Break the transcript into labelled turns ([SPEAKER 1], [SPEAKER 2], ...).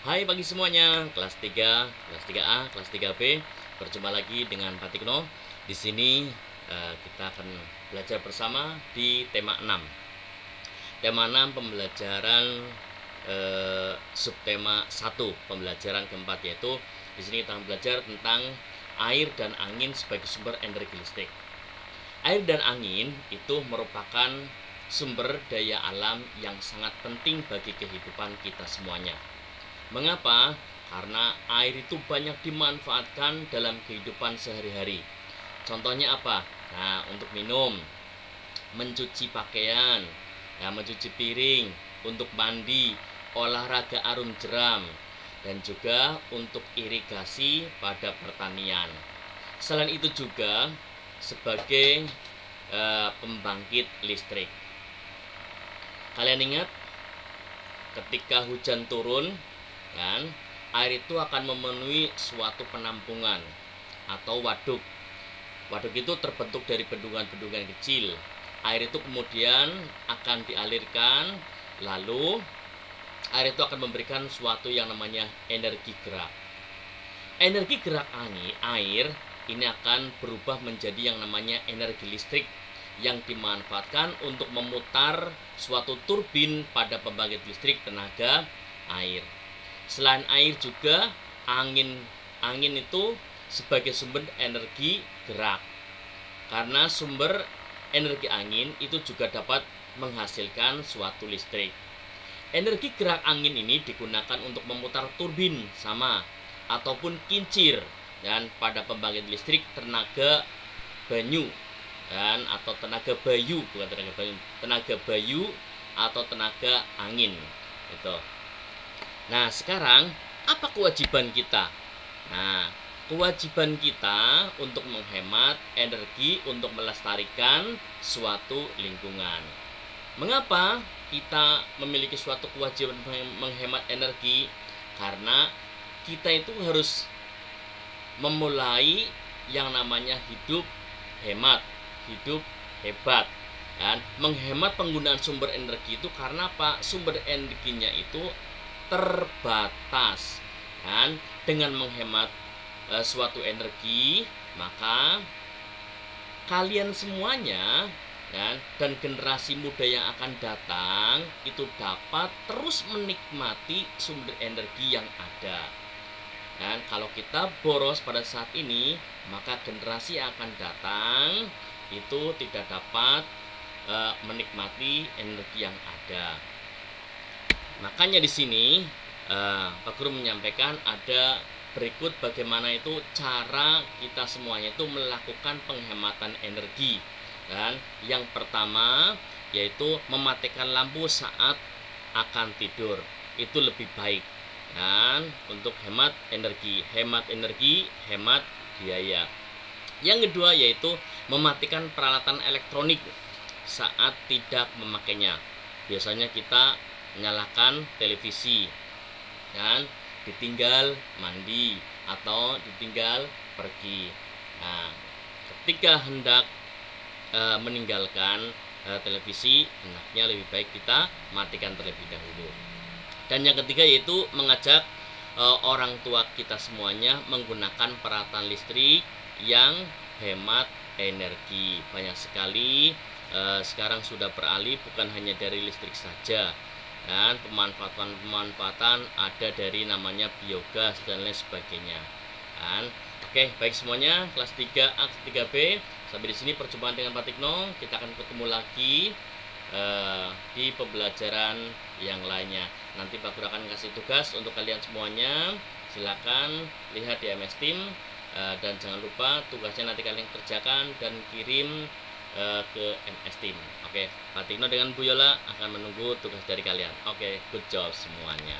[SPEAKER 1] Hai pagi semuanya, kelas 3, kelas 3A, kelas 3B. Berjumpa lagi dengan Pak Tikno. Di sini kita akan belajar bersama di tema 6. Tema 6 pembelajaran subtema 1, pembelajaran keempat, yaitu di sini kita akan belajar tentang air dan angin sebagai sumber energi listrik. Air dan angin itu merupakan sumber daya alam yang sangat penting bagi kehidupan kita semuanya. Mengapa? Karena air itu banyak dimanfaatkan dalam kehidupan sehari-hari. Contohnya apa? Nah, untuk minum, mencuci pakaian, mencuci piring, untuk mandi, olahraga arum jeram, dan juga untuk irigasi pada pertanian. Selain itu juga sebagai pembangkit listrik. Kalian ingat ketika hujan turun, kan, air itu akan memenuhi suatu penampungan atau waduk. Waduk itu terbentuk dari bendungan-bendungan kecil. Air itu kemudian akan dialirkan, lalu air itu akan memberikan suatu yang namanya energi gerak. Energi gerak air ini akan berubah menjadi yang namanya energi listrik yang dimanfaatkan untuk memutar suatu turbin pada pembangkit listrik tenaga air. Selain air juga angin itu sebagai sumber energi gerak. Karena sumber energi angin itu juga dapat menghasilkan suatu listrik. Energi gerak angin ini digunakan untuk memutar turbin ataupun kincir dan pada pembangkit listrik tenaga banyu atau tenaga bayu, bukan tenaga bayu atau tenaga angin itu. Nah, sekarang apa kewajiban kita? Nah, kewajiban kita untuk menghemat energi untuk melestarikan suatu lingkungan. Mengapa kita memiliki suatu kewajiban menghemat energi? Karena kita itu harus memulai yang namanya hidup hemat, hidup hebat. Dan menghemat penggunaan sumber energi itu karena apa? Sumber energinya itu terbatas, kan? Dengan menghemat suatu energi, maka kalian semuanya dan generasi muda yang akan datang itu dapat terus menikmati sumber energi yang ada. Dan kalau kita boros pada saat ini, maka generasi yang akan datang itu tidak dapat menikmati energi yang ada. Makanya di sini Pak Guru menyampaikan ada berikut bagaimana itu cara kita semuanya itu melakukan penghematan energi. Dan yang pertama yaitu mematikan lampu saat akan tidur. Itu lebih baik. Dan untuk hemat energi, hemat biaya. Yang kedua yaitu mematikan peralatan elektronik saat tidak memakainya. Biasanya kita nyalakan televisi, kan, ditinggal mandi atau ditinggal pergi. Nah, ketika hendak meninggalkan televisi, hendaknya lebih baik kita matikan terlebih dahulu. Dan yang ketiga yaitu mengajak orang tua kita semuanya menggunakan peralatan listrik yang hemat energi. Banyak sekali sekarang sudah beralih bukan hanya dari listrik saja, dan pemanfaatan ada dari namanya biogas dan lain sebagainya. Oke, baik semuanya, kelas 3A, 3B. Sampai di sini perjumpaan dengan Pak Tikno. Kita akan ketemu lagi di pembelajaran yang lainnya. Nanti Pak Guru akan kasih tugas untuk kalian semuanya. Silakan lihat di MS Team dan jangan lupa tugasnya nanti kalian kerjakan dan kirim ke MS Team. Oke, Pak Tikno dengan Bu Yola akan menunggu tugas dari kalian. Oke, good job semuanya.